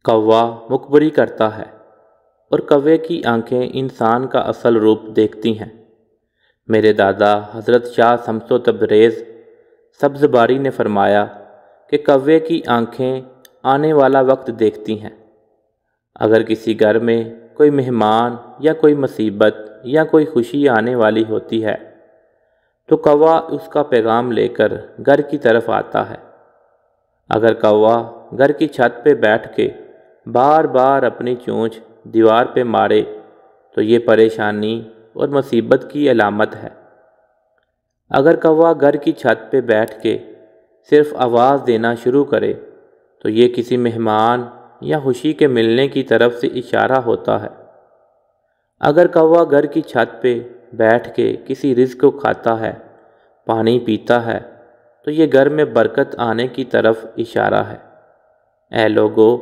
کوا مخبری کرتا ہے اور کوے کی آنکھیں انسان کا اصل روپ دیکھتی ہیں۔ میرے دادا حضرت شاہ شمس و تبریز سبز باری نے فرمایا کہ کوے کی آنکھیں آنے والا وقت دیکھتی ہیں۔ اگر کسی گھر میں کوئی مہمان یا کوئی مصیبت یا کوئی خوشی آنے والی ہوتی ہے تو کوا اس کا پیغام لے کر گھر کی طرف آتا ہے۔ اگر کوا گھر کی چھت پہ بیٹھ کے بار بار اپنی چونچ دیوار پہ مارے تو یہ پریشانی اور مصیبت کی علامت ہے۔ اگر کوا گھر کی چھت پہ بیٹھ کے صرف آواز دینا شروع کرے تو یہ کسی مہمان یا خوشی کے ملنے کی طرف سے اشارہ ہوتا ہے۔ اگر کوا گھر کی چھت پہ بیٹھ کے کسی رزق کو کھاتا ہے، پانی پیتا ہے تو یہ گھر میں برکت آنے کی طرف اشارہ ہے۔ اے لوگو،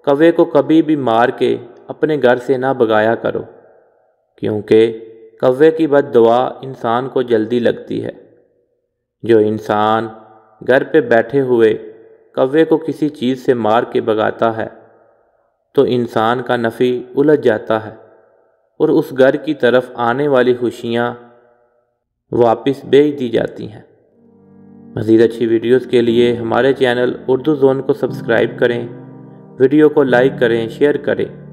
کوے کو کبھی بھی مار کے اپنے گھر سے نہ بھگایا کرو، کیونکہ کوے کی بد دعا انسان کو جلدی لگتی ہے۔ جو انسان گھر پہ بیٹھے ہوئے کوے کو کسی چیز سے مار کے بھگاتا ہے تو انسان کا نفع الجھ جاتا ہے اور اس گھر کی طرف آنے والی خوشیاں واپس بھیج دی جاتی ہیں۔ مزید اچھی ویڈیوز کے لیے ہمارے چینل اردو زون کو سبسکرائب کریں، ویڈیو کو لائک کریں، شیئر کریں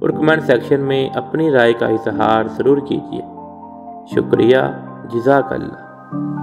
اور کمنٹ سیکشن میں اپنی رائے کا اظہار ضرور کیجیے۔ شکریہ، جزاک اللہ۔